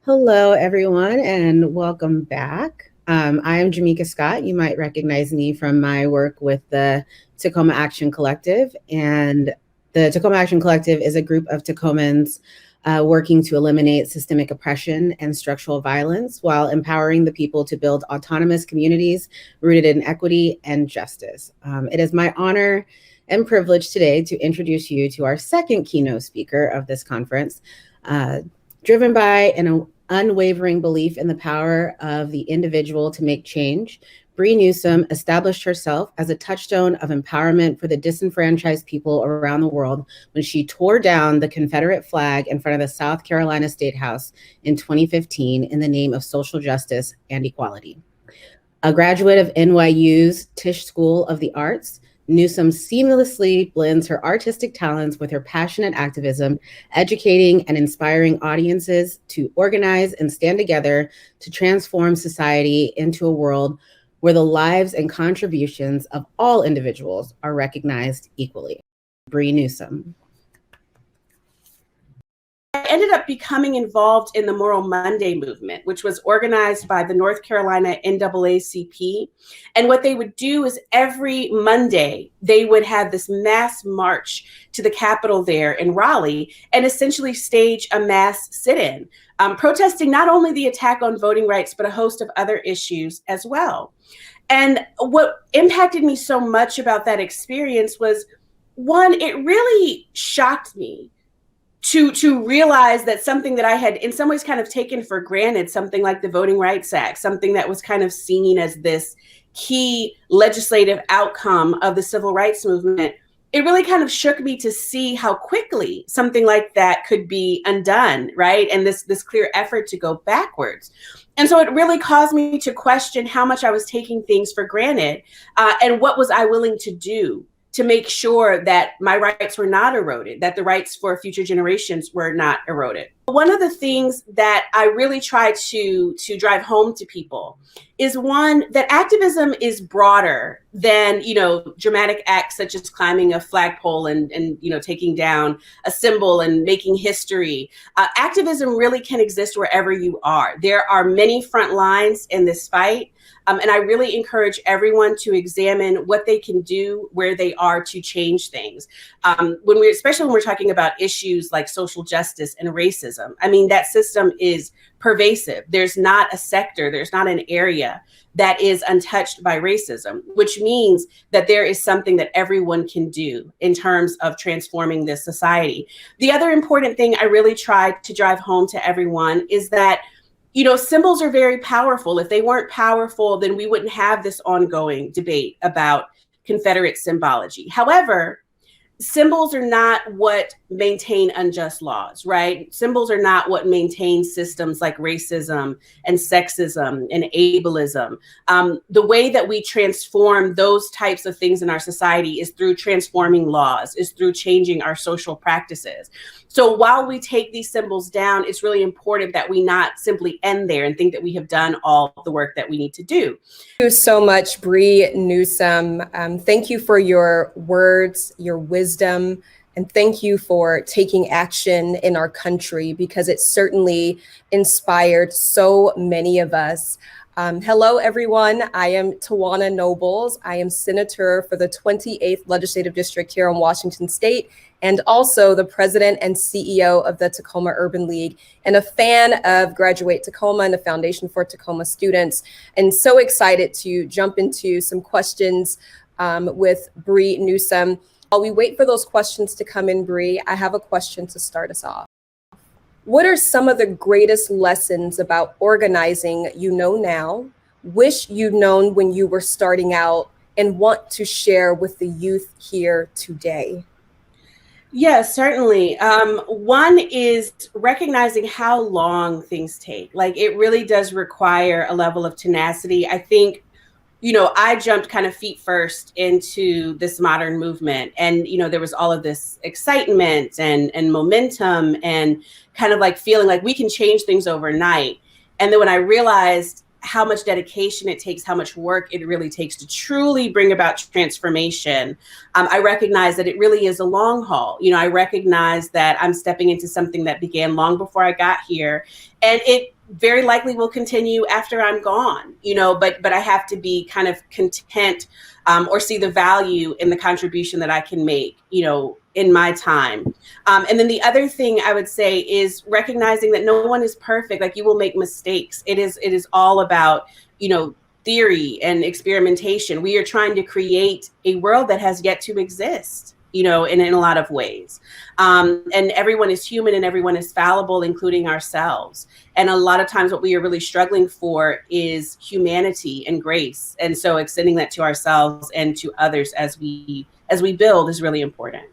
Hello, everyone, and welcome back. I am Jamaica Scott. You might recognize me from my work with the Tacoma Action Collective. And the Tacoma Action Collective is a group of Tacomans working to eliminate systemic oppression and structural violence while empowering the people to build autonomous communities rooted in equity and justice. It is my honor and privilege today to introduce you to our second keynote speaker of this conference, driven by an unwavering belief in the power of the individual to make change. Bree Newsome established herself as a touchstone of empowerment for the disenfranchised people around the world when she tore down the Confederate flag in front of the South Carolina State House in 2015 in the name of social justice and equality. A graduate of NYU's Tisch School of the Arts, Newsome seamlessly blends her artistic talents with her passionate activism, educating and inspiring audiences to organize and stand together to transform society into a world where the lives and contributions of all individuals are recognized equally. Bree Newsome. I ended up becoming involved in the Moral Monday movement, which was organized by the North Carolina NAACP. And what they would do is every Monday, they would have this mass march to the Capitol there in Raleigh and essentially stage a mass sit-in, protesting not only the attack on voting rights, but a host of other issues as well. And what impacted me so much about that experience was, one, it really shocked me to realize that something that I had in some ways kind of taken for granted, something like the Voting Rights Act, something that was kind of seen as this key legislative outcome of the civil rights movement, it really kind of shook me to see how quickly something like that could be undone, right? And this clear effort to go backwards. And so it really caused me to question how much I was taking things for granted, and what was I willing to do to make sure that my rights were not eroded, that the rights for future generations were not eroded. One of the things that I really try to drive home to people is, one, that activism is broader than, dramatic acts such as climbing a flagpole and taking down a symbol and making history. Activism really can exist wherever you are. There are many front lines in this fight. And I really encourage everyone to examine what they can do where they are to change things. Especially when we're talking about issues like social justice and racism. I mean, that system is pervasive. There's not a sector, there's not an area that is untouched by racism, which means that there is something that everyone can do in terms of transforming this society. The other important thing I really try to drive home to everyone is that symbols are very powerful. If they weren't powerful, then we wouldn't have this ongoing debate about Confederate symbology. However, symbols are not what maintain unjust laws, right? Symbols are not what maintain systems like racism and sexism and ableism. The way that we transform those types of things in our society is through transforming laws, is through changing our social practices. So while we take these symbols down, it's really important that we not simply end there and think that we have done all the work that we need to do. Thank you so much, Bree Newsome. Thank you for your words, your wisdom, and thank you for taking action in our country, because it certainly inspired so many of us. Hello, everyone. I am Tawana Nobles. I am Senator for the 28th Legislative District here in Washington State, and also the President and CEO of the Tacoma Urban League, and a fan of Graduate Tacoma and the Foundation for Tacoma Students. And so excited to jump into some questions with Bree Newsome. While we wait for those questions to come in, Bree, I have a question to start us off. What are some of the greatest lessons about organizing you know now, wish you'd known when you were starting out, and want to share with the youth here today? Yes, certainly. One is recognizing how long things take. Like, it really does require a level of tenacity. I think, I jumped kind of feet first into this modern movement, and, there was all of this excitement and momentum and kind of like feeling like we can change things overnight. And then when I realized how much dedication it takes, how much work it really takes to truly bring about transformation, I recognize that it really is a long haul. I recognize that I'm stepping into something that began long before I got here. And it very likely will continue after I'm gone, but I have to be kind of content, or see the value in the contribution that I can make, in my time. And then the other thing I would say is recognizing that no one is perfect. Like, you will make mistakes. It is all about, theory and experimentation. We are trying to create a world that has yet to exist, in a lot of ways. And everyone is human and everyone is fallible, including ourselves. And a lot of times what we are really struggling for is humanity and grace. And so extending that to ourselves and to others as we build is really important.